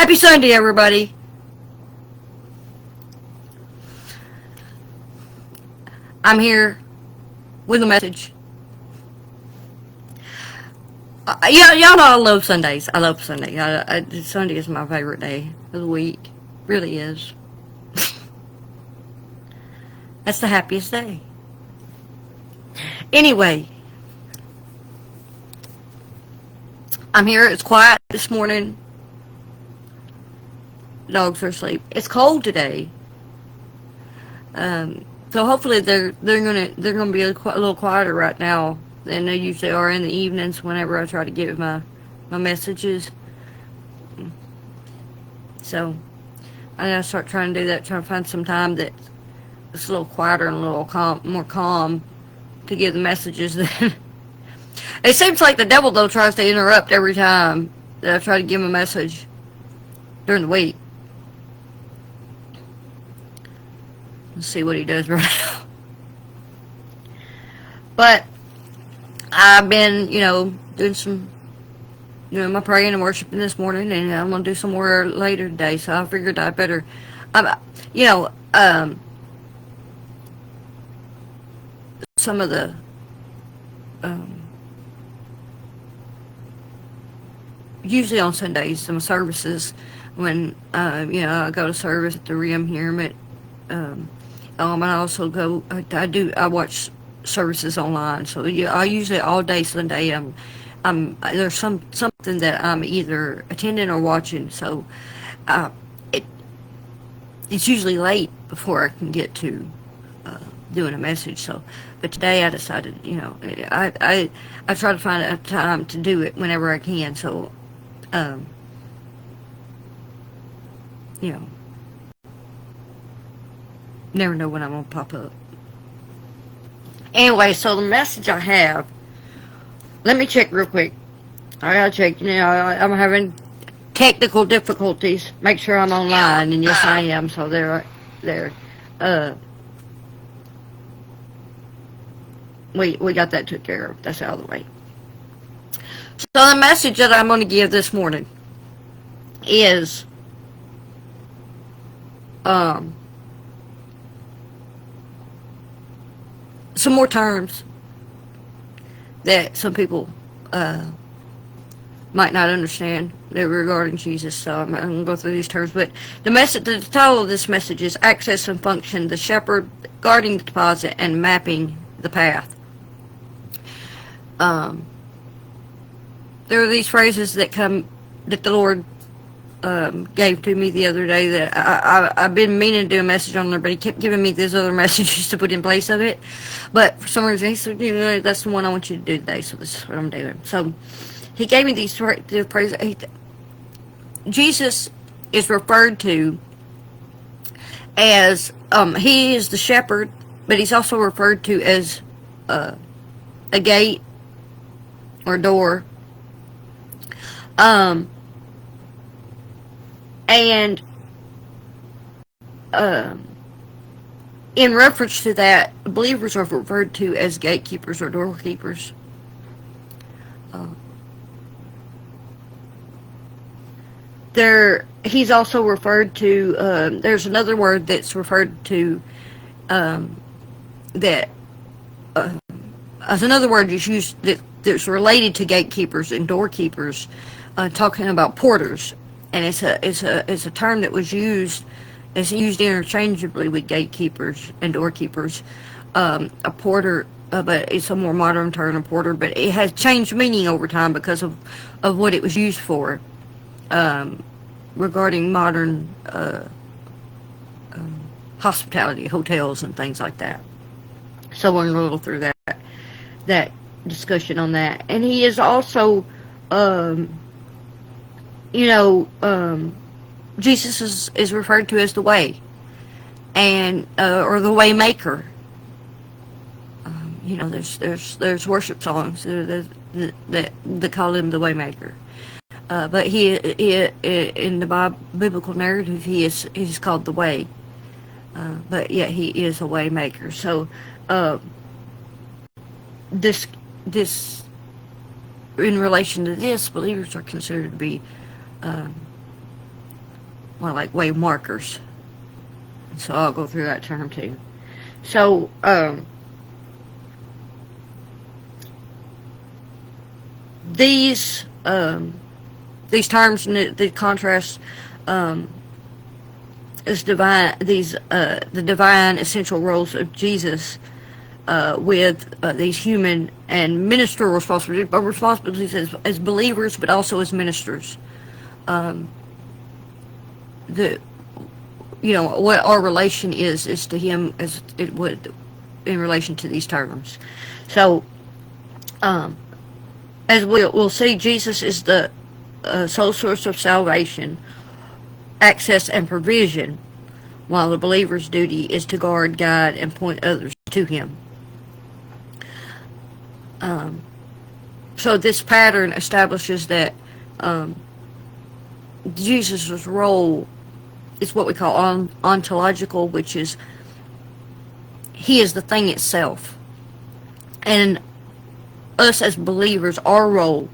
Happy Sunday, everybody. I'm here with a message. Y'all know I love Sundays. I love Sunday. Sunday is my favorite day of the week. Really is. That's the happiest day. Anyway, I'm here. It's quiet this morning. Dogs are asleep. It's cold today. So hopefully they're gonna be a little quieter right now than they usually are in the evenings whenever I try to give my messages. So I gotta start trying to do that. Trying to find some time that's a little quieter and a little more calm to give the messages. It seems like the devil though tries to interrupt every time that I try to give him a message during the week. Let's see what he does right now. But I've been, doing my praying and worshiping this morning, and I'm gonna do some more later today. So I figured I better, some of the, usually on Sundays, some services when I go to service at the Rim here, but I also go. I watch services online. So yeah, I usually all day Sunday. There's something that I'm either attending or watching. So it's usually late before I can get to doing a message. So, but today I decided, I try to find a time to do it whenever I can. So, never know when I'm gonna pop up. Anyway, so the message I have, let me check real quick. I gotta check. I'm having technical difficulties. Make sure I'm online, and yes, I am. So there. We got that took care of. That's out of the way. So the message that I'm going to give this morning is some more terms that some people might not understand that regarding Jesus. So I'm going to go through these terms. But the title of this message is Access and Function, the Shepherd, Guarding the Deposit, and Mapping the Path. There are these phrases that the Lord gave to me the other day that I've been meaning to do a message on there, but he kept giving me these other messages to put in place of it. But for some reason, he said, that's the one I want you to do today, so this is what I'm doing. So he gave me these phrases. Jesus is referred to as, he is the shepherd, but he's also referred to as a gate or door. And in reference to that, believers are referred to as gatekeepers or doorkeepers. He's also referred to, there's another word that's referred to, as another word is used that's related to gatekeepers and doorkeepers, talking about porters. And it's a term that was used, it's used interchangeably with gatekeepers and doorkeepers. A porter, but it's a more modern term, a porter, but it has changed meaning over time because of what it was used for, regarding modern hospitality, hotels and things like that. So we're going to go through that discussion on that. And he is also, Jesus is referred to as the way, and or the way maker. There's worship songs that call him the way maker. But he in the biblical narrative, he's called the way. But yeah, he is a way maker. So this in relation to this, believers are considered to be well, like wave markers. So I'll go through that term too. So, these terms and the contrast, is divine. The divine essential roles of Jesus, with these human and ministerial responsibilities as believers, but also as ministers. The what our relation is to Him as it would in relation to these terms. So, as we'll see, Jesus is the sole source of salvation, access, and provision, while the believer's duty is to guard, guide, and point others to Him. So this pattern establishes that Jesus' role is what we call ontological, which is He is the thing itself. And us as believers, our role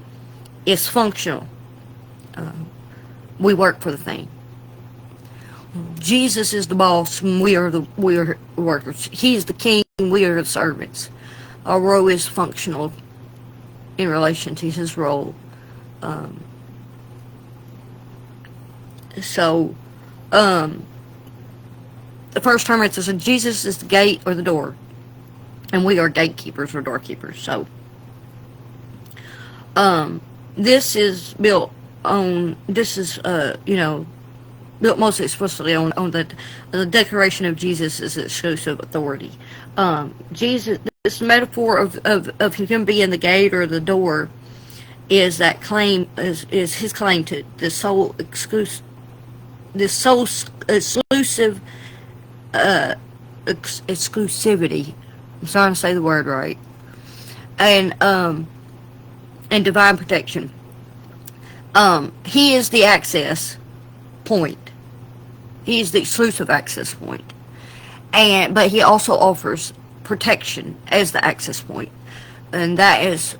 is functional. We work for the thing. Jesus is the boss, and we are workers. He is the king, and we are the servants. Our role is functional in relation to His role. The first term it says Jesus is the gate or the door, and we are gatekeepers or doorkeepers. So, this is built on. This is built mostly explicitly on the declaration of Jesus as exclusive authority. Jesus, this metaphor of Him being the gate or the door, is that claim is His claim to the sole exclusive. This sole exclusive exclusivity. I'm sorry to say the word right. And divine protection. He is the access point. He is the exclusive access point. But He also offers protection as the access point. And that is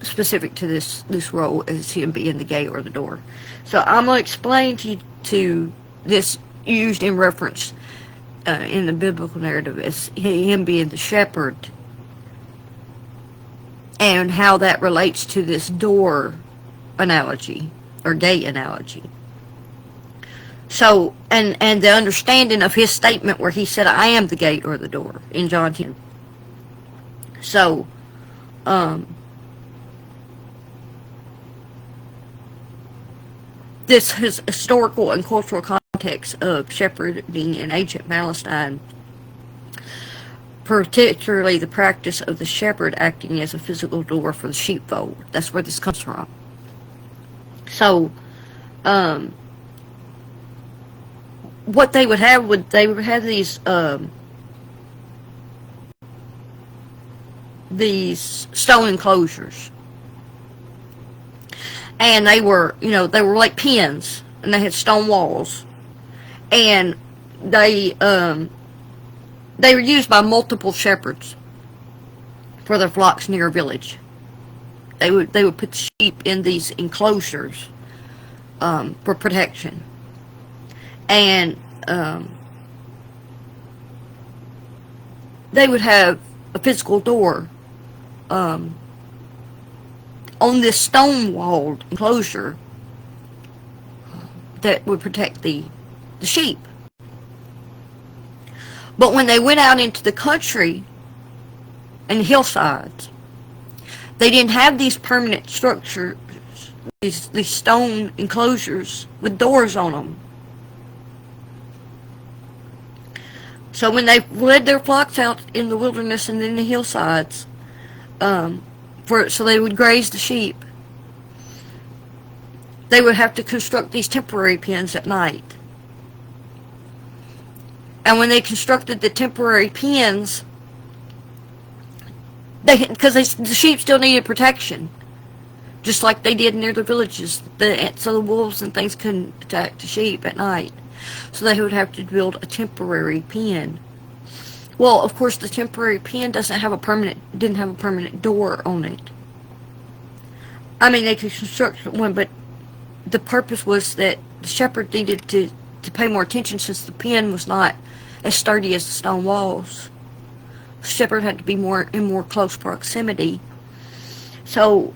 specific to this role as Him being the gate or the door. So I'm going to explain to this used in reference in the biblical narrative as Him being the shepherd, and how that relates to this door analogy or gate analogy. So, and the understanding of His statement where He said, I am the gate or the door in John 10. So, this is historical and cultural context of shepherding in ancient Palestine, particularly the practice of the shepherd acting as a physical door for the sheepfold. That's where this comes from. So, what they would have these stone enclosures. And they were like pens, and they had stone walls, and they were used by multiple shepherds for their flocks near a village. They would put the sheep in these enclosures for protection, and they would have a physical door on this stone-walled enclosure that would protect the sheep. But when they went out into the country and hillsides, they didn't have these permanent structures, these stone enclosures with doors on them. So when they led their flocks out in the wilderness and in the hillsides, so they would graze the sheep, they would have to construct these temporary pens at night. And when they constructed the temporary pens, because the sheep still needed protection, just like they did near the villages, so the wolves and things couldn't attack the sheep at night. So they would have to build a temporary pen. Well, of course, the temporary pen didn't have a permanent door on it. I mean, they could construct one, but the purpose was that the shepherd needed to pay more attention since the pen was not as sturdy as the stone walls. The shepherd had to be more in more close proximity. So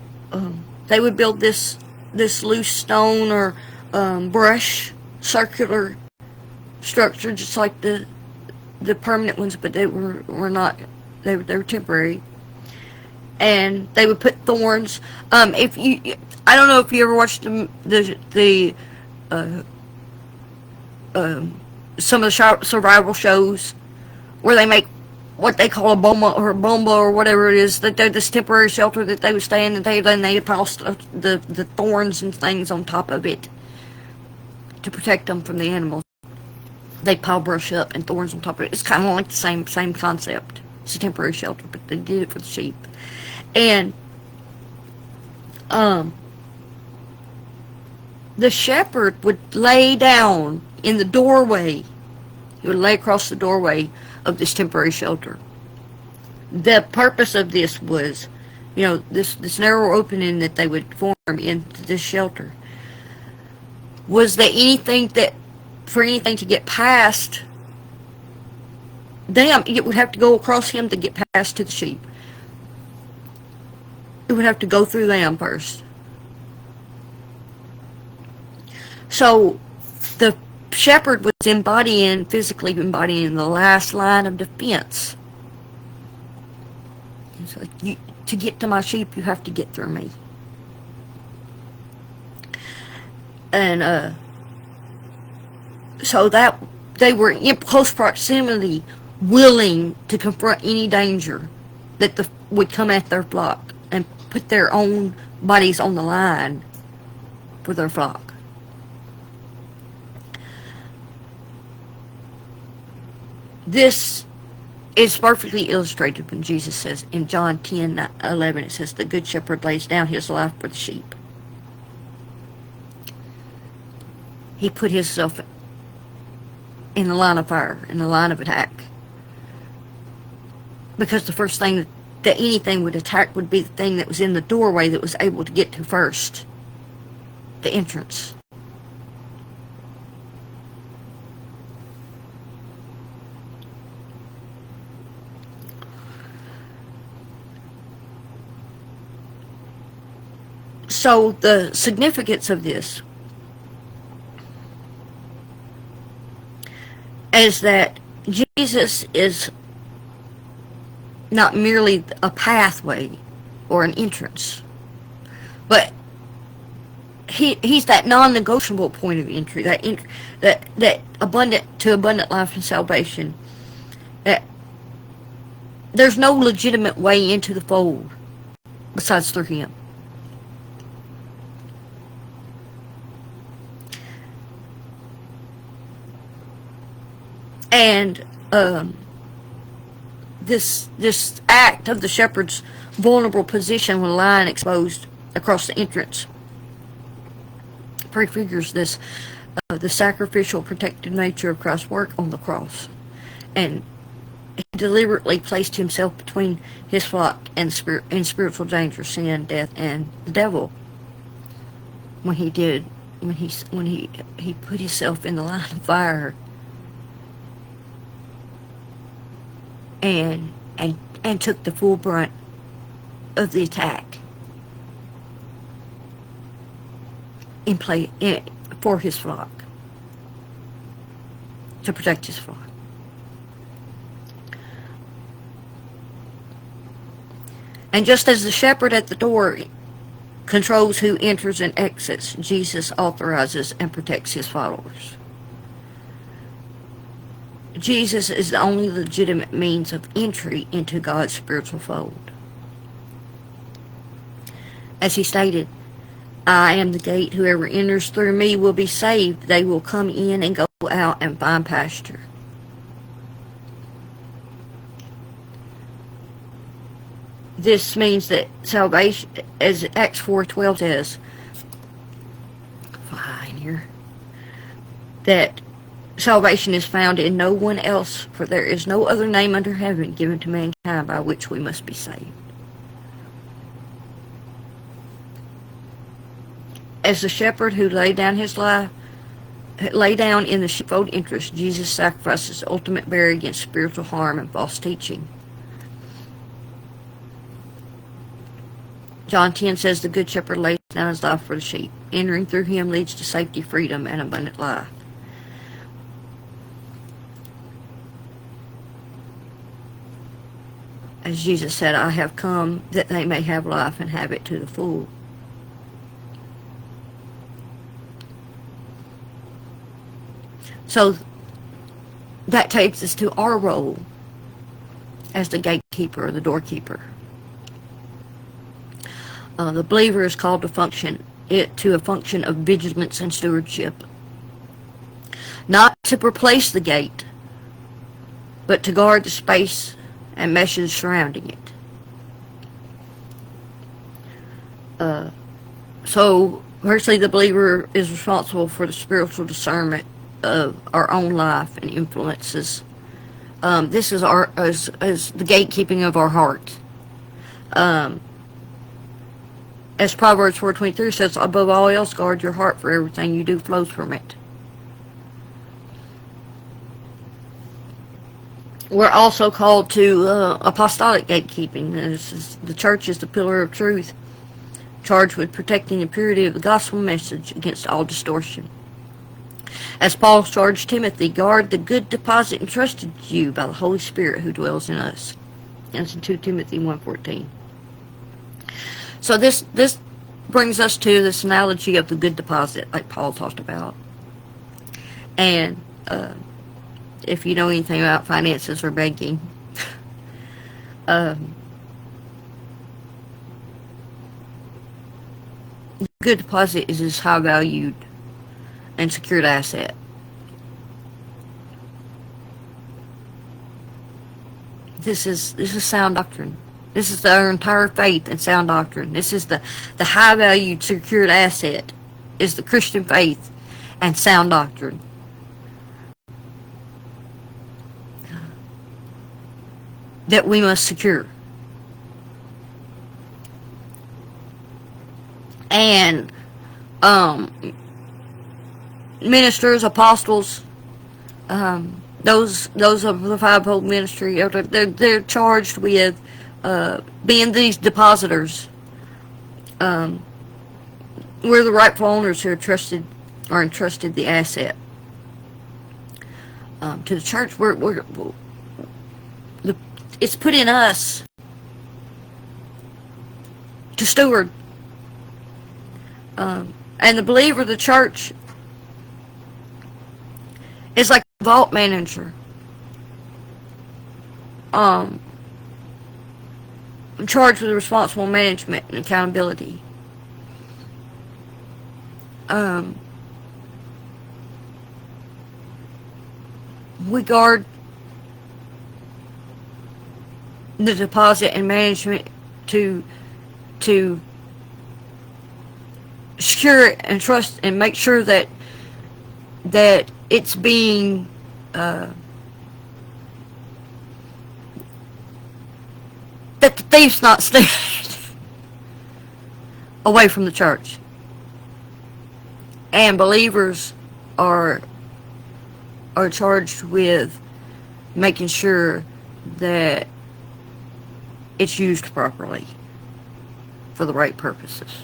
they would build this loose stone or brush circular structure, just like the permanent ones, but they were not. They were temporary, and they would put thorns. If you, I don't know if you ever watched the some of the survival shows where they make what they call a bomba or whatever it is, that they're this temporary shelter that they would stay in, and then they pile the thorns and things on top of it to protect them from the animals. They pile brush up and thorns on top of it. It's kind of like the same concept. It's a temporary shelter, but they did it for the sheep. And the shepherd would lay down in the doorway. He would lay across the doorway of this temporary shelter. The purpose of this was, this narrow opening that they would form into this shelter, was that for anything to get past them, it would have to go across him to get past to the sheep. It would have to go through them first. So the shepherd was physically embodying the last line of defense. So to get to my sheep, you have to get through me. And so that they were in close proximity, willing to confront any danger that would come at their flock and put their own bodies on the line for their flock. This is perfectly illustrated when Jesus says in John 10:11, it says, "The good shepherd lays down his life for the sheep." He put himself in the line of fire, in the line of attack. Because the first thing that anything would attack would be the thing that was in the doorway that was able to get to first. The entrance. So the significance of this is that Jesus is not merely a pathway or an entrance, but he's that non-negotiable point of entry, that abundant life and salvation. That there's no legitimate way into the fold besides through him. And this act of the shepherd's vulnerable position when lying exposed across the entrance prefigures the sacrificial protective nature of Christ's work on the cross. And he deliberately placed himself between his flock and spiritual danger, sin, death, and the devil. When he put himself in the line of fire and took the full brunt of the attack for his flock, to protect his flock. And just as the shepherd at the door controls who enters and exits, Jesus authorizes and protects his followers. Jesus is the only legitimate means of entry into God's spiritual fold. As he stated, "I am the gate. Whoever enters through me will be saved. They will come in and go out and find pasture." This means that salvation, as Acts 4:12 says, fine here, that salvation is found in no one else, for there is no other name under heaven given to mankind by which we must be saved. As the shepherd who laid down his life lay down in the sheepfold interest, Jesus sacrifices the ultimate barrier against spiritual harm and false teaching. John 10 says, the Good Shepherd lays down his life for the sheep. Entering through him leads to safety, freedom, and abundant life. As Jesus said, I have come that they may have life and have it to the full. So that takes us to our role as the gatekeeper or the doorkeeper. The believer is called to a function of vigilance and stewardship. Not to replace the gate, but to guard the space and meshes surrounding it. So, firstly, the believer is responsible for the spiritual discernment of our own life and influences. This is as the gatekeeping of our heart. As Proverbs 4:23 says, above all else, guard your heart, for everything you do flows from it. We're also called to apostolic gatekeeping. The church is the pillar of truth, charged with protecting the purity of the gospel message against all distortion. As Paul charged Timothy, guard the good deposit entrusted to you by the Holy Spirit who dwells in us. That's in 2 Timothy 1:14. So this brings us to this analogy of the good deposit, like Paul talked about. And if you know anything about finances or banking, good deposit is this high valued and secured asset. This is sound doctrine. This is our entire faith and sound doctrine. This is the high valued secured asset is the Christian faith and sound doctrine. That we must secure. And ministers, apostles, those of the fivefold ministry, they're charged with being these depositors. We're the rightful owners who are entrusted the asset. To the church, it's put in us to steward. And the believer, the church, is like a vault manager. I'm charged with responsible management and accountability. We guard the deposit and management to secure it and trust and make sure that it's being that the thief's not staying away from the church. And believers are charged with making sure that it's used properly for the right purposes.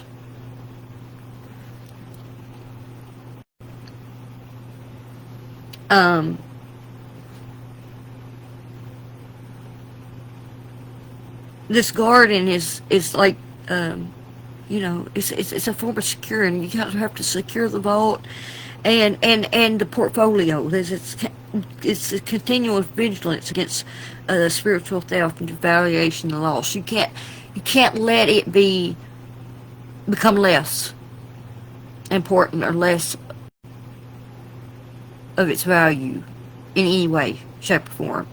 This garden is like, it's a form of securing. You have to secure the vault and the portfolio. It's a continual vigilance against spiritual theft and devaluation and loss. You can't let it become less important or less of its value in any way, shape, or form.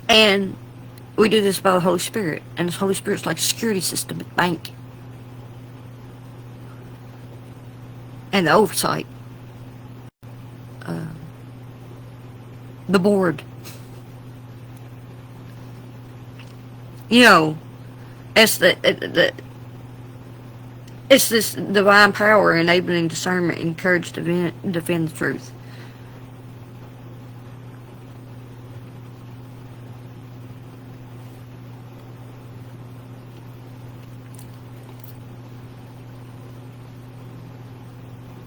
And we do this by the Holy Spirit. And the Holy Spirit's like a security system at the bank. And the oversight. The board. As It's this divine power enabling discernment and courage to defend the truth.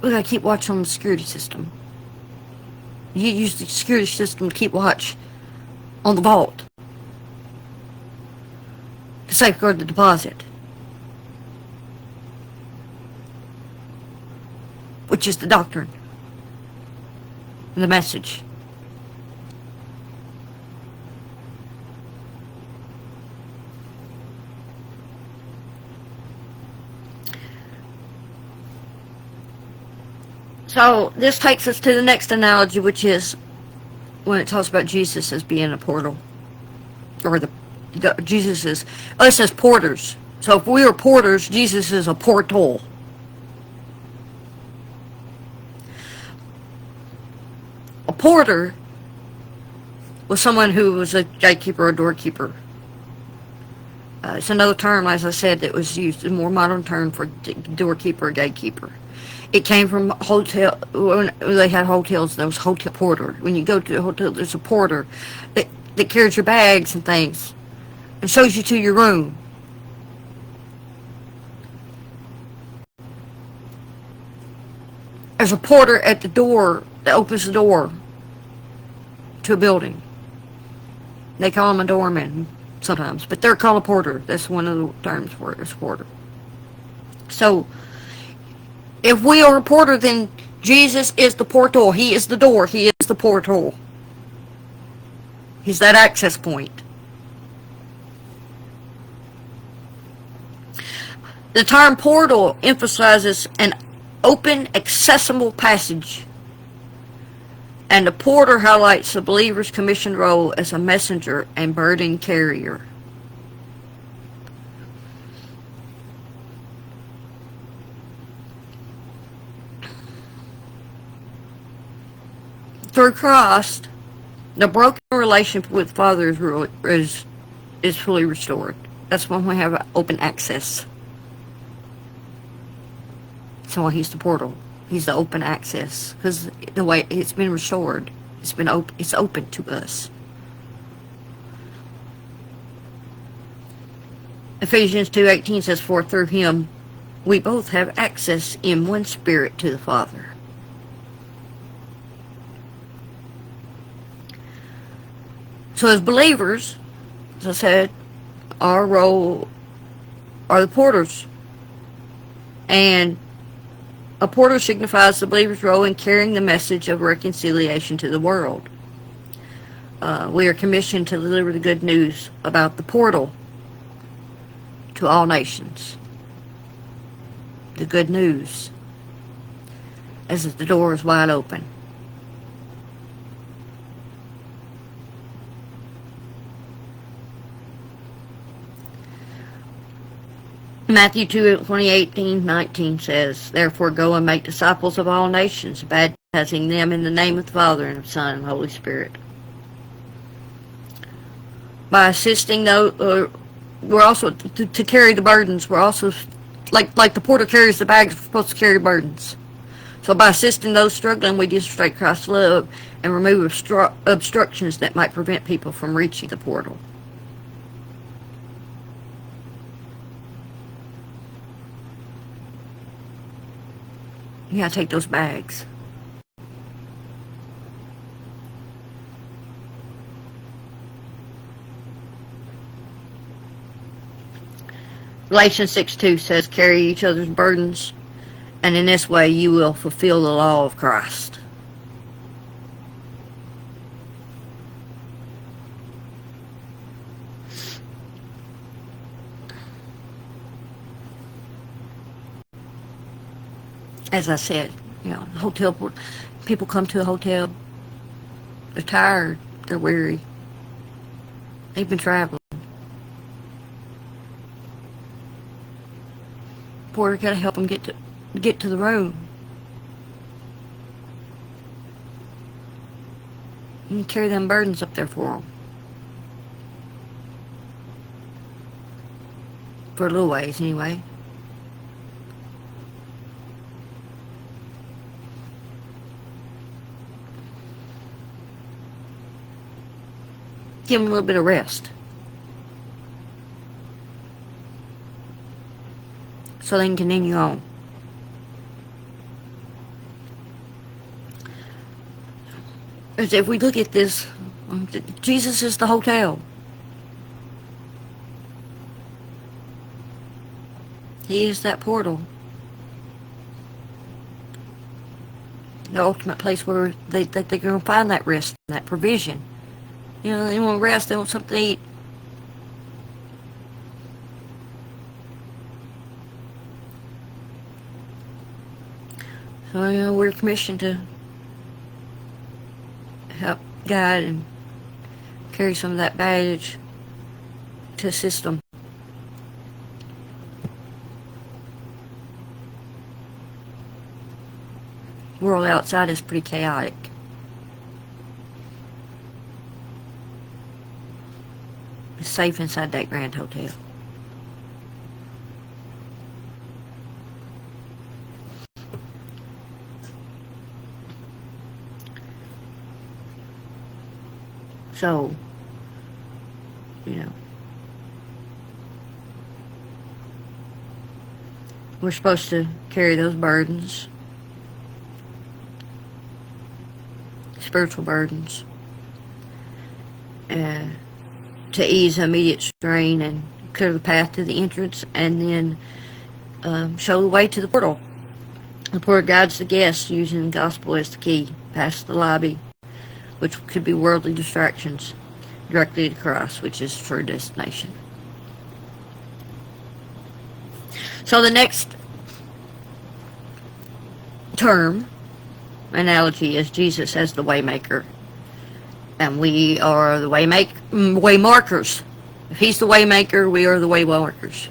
We gotta keep watch on the security system. You use the security system to keep watch on the vault to safeguard the deposit, which is the doctrine and the message. So this takes us to the next analogy, which is when it talks about Jesus as being a portal, or Jesus is. Oh, it says porters. So if we were porters, Jesus is a portal. A porter was someone who was a gatekeeper or doorkeeper. It's another term, as I said, that was used, a more modern term for doorkeeper or gatekeeper. It came from hotel. When they had hotels, there was hotel porter. When you go to a hotel, there's a porter that carries your bags and things and shows you to your room. There's a porter at the door that opens the door to a building. They call him a doorman sometimes, but they're called a porter. That's one of the terms for it, is porter. So, if we are a porter, then Jesus is the portal. He is the door. He is the portal. He's that access point. The term portal emphasizes an open, accessible passage, and the porter highlights the believer's commissioned role as a messenger and burden carrier. Through Christ, the broken relationship with the Father is fully restored. That's when we have open access. So He's the portal. He's the open access, because the way it's been restored, it's open to us. Ephesians 2:18 says, "For through Him we both have access in one Spirit to the Father." So as believers, as I said, our role are the porters. And a porter signifies the believer's role in carrying the message of reconciliation to the world. We are commissioned to deliver the good news about the portal to all nations. The good news, as the door is wide open. Matthew 2:18-19 says, "Therefore go and make disciples of all nations, baptizing them in the name of the Father and of the Son and the Holy Spirit." By assisting those, we're also to carry the burdens. We're also like the porter carries the bags. We're supposed to carry burdens. So by assisting those struggling, we demonstrate Christ's love and remove obstructions that might prevent people from reaching the portal. You gotta take those bags. Galatians 6:2 says, "Carry each other's burdens, and in this way you will fulfill the law of Christ." As I said, people come to a hotel, they're tired, they're weary, they've been traveling. Porter gotta help them get to the room. You can carry them burdens up there for them. For a little ways, anyway. Give them a little bit of rest. So they can continue on. As if we look at this, Jesus is the hotel. He is that portal. The ultimate place where they're going to find that rest, that provision. You know, they want rest, they want something to eat. So, you know, we're commissioned to help guide and carry some of that baggage to assist them. The world outside is pretty chaotic. It's safe inside that Grand Hotel. So, you know, we're supposed to carry those burdens, spiritual burdens, to ease immediate strain and clear the path to the entrance, and then show the way to the portal. The portal guides the guest using the gospel as the key, past the lobby, which could be worldly distractions, directly to Christ, which is true destination. So the next term, analogy, is Jesus as the waymaker. And we are the way markers. If he's the waymaker, we are the way markers.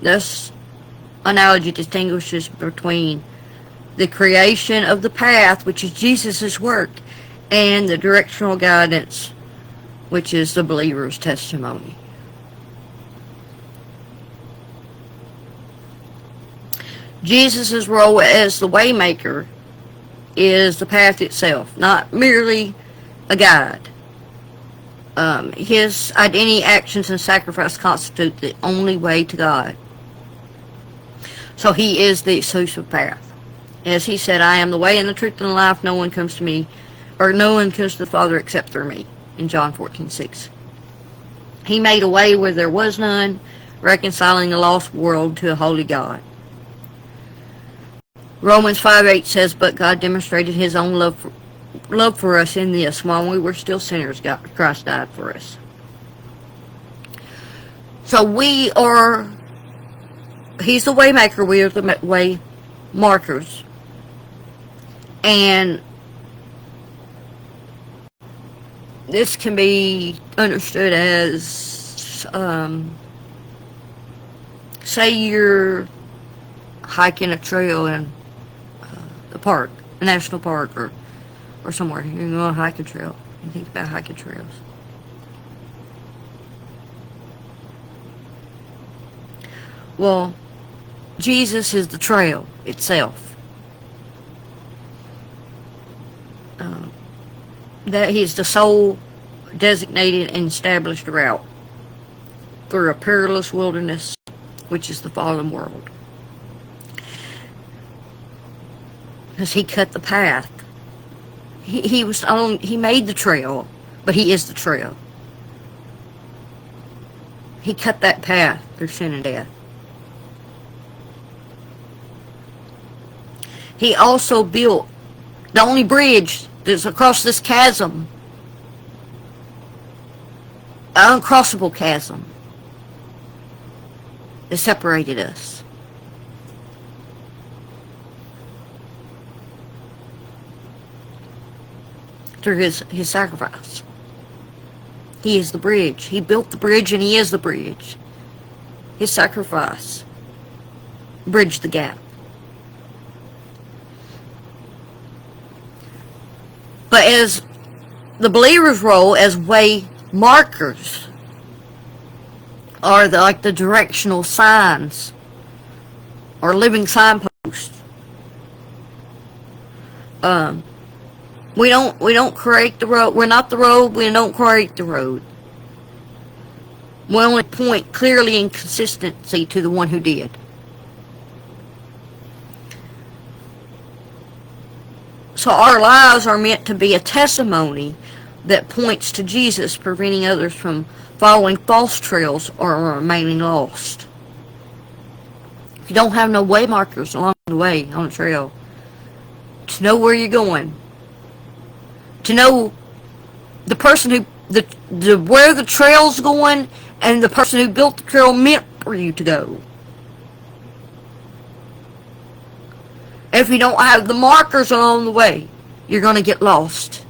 This analogy distinguishes between the creation of the path, which is Jesus' work, and the directional guidance, which is the believer's testimony. Jesus' role as the waymaker is the path itself, not merely a guide. His identity, actions, and sacrifice constitute the only way to God. So he is the exclusive path. As he said, I am the way and the truth and the life. No one comes to me, or no one comes to the Father except through me, in John 14:6. He made a way where there was none, reconciling a lost world to a holy God. Romans 5:8 says, but God demonstrated his own love for us in this: while we were still sinners, Christ died for us. So we are, he's the way maker, we are the way markers. And this can be understood as, say you're hiking a trail in the park, a national park, or somewhere. You're going to hike a trail. You think about hiking trails. Well, Jesus is the trail itself. That he's the sole designated and established route through a perilous wilderness, which is the fallen world. Because he cut the path. He made the trail, but he is the trail. He cut that path through sin and death. He also built the only bridge that's across this chasm, an uncrossable chasm that separated us. Through his sacrifice. He is the bridge. He built the bridge and he is the bridge. His sacrifice bridged the gap. But as the believer's role as way markers are like the directional signs or living signposts. We don't create the road. We're not the road. We don't create the road. We only point clearly and consistency to the one who did. So our lives are meant to be a testimony that points to Jesus, preventing others from following false trails or remaining lost. If you don't have no way markers along the way on the trail, to know where you're going, to know the person who where the trail's going, and the person who built the trail meant for you to go. If you don't have the markers along the way, you're going to get lost.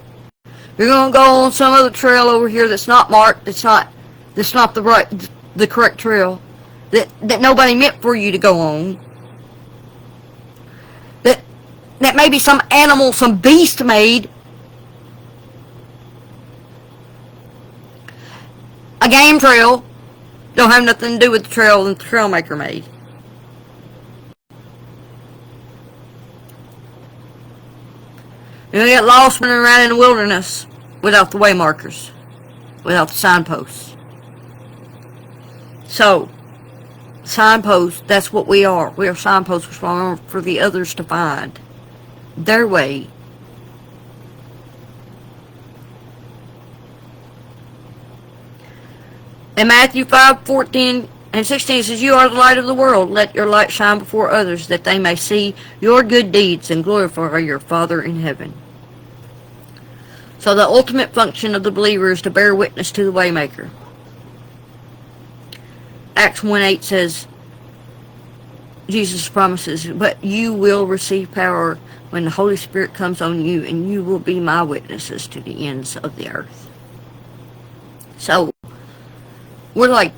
You're going to go on some other trail over here that's not marked, that's not the correct trail, that nobody meant for you to go on. That maybe some animal, some beast made. A game trail don't have nothing to do with the trail that the trail maker made. You're going to get lost running around in the wilderness without the way markers, without the signposts. So, signposts, that's what we are. We are signposts for the others to find their way. In Matthew 5:14 and 16 it says, "You are the light of the world. Let your light shine before others, that they may see your good deeds and glorify your Father in heaven." So the ultimate function of the believer is to bear witness to the waymaker. Acts 1:8 says, Jesus promises, "But you will receive power when the Holy Spirit comes on you, and you will be my witnesses to the ends of the earth." So we're like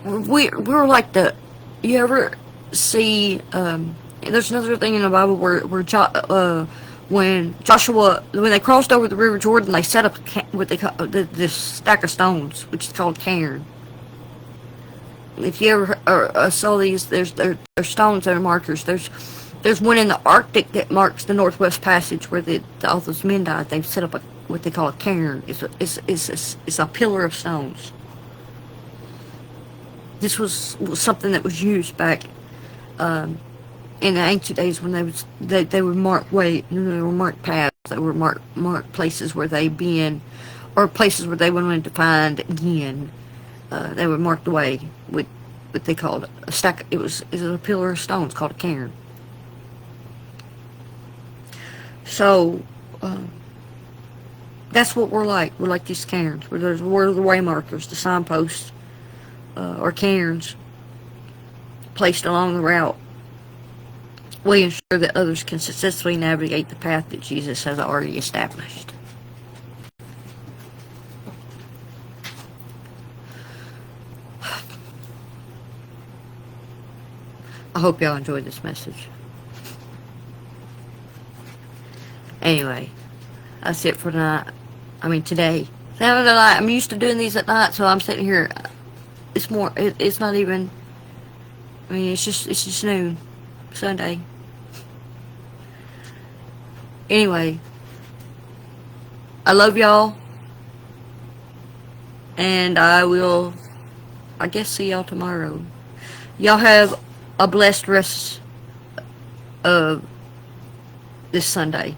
the. You ever see? There's another thing in the Bible where when they crossed over the River Jordan, they set up what they call this stack of stones, which is called cairn. If you ever saw these, there's stones that are markers. There's one in the Arctic that marks the Northwest Passage where all those men died. They've set up what they call a cairn. It's a pillar of stones. This was something that was used back in the ancient days when they would mark way. They were marked paths. They were marked places where they'd been, or places where they wanted to find again. They would mark the way with what they called a stack. It was a pillar of stones called a cairn. So that's what we're like. We're like these cairns. We're the way markers, the signposts, or cairns placed along the route. We ensure that others can successfully navigate the path that Jesus has already established. I hope y'all enjoyed this message. Anyway, that's it for tonight. Today. Saturday night. I'm used to doing these at night, so I'm sitting here. It's more. It's not even. It's just noon, Sunday. Anyway, I love y'all, and I will, I guess, see y'all tomorrow. Y'all have a blessed rest of this Sunday.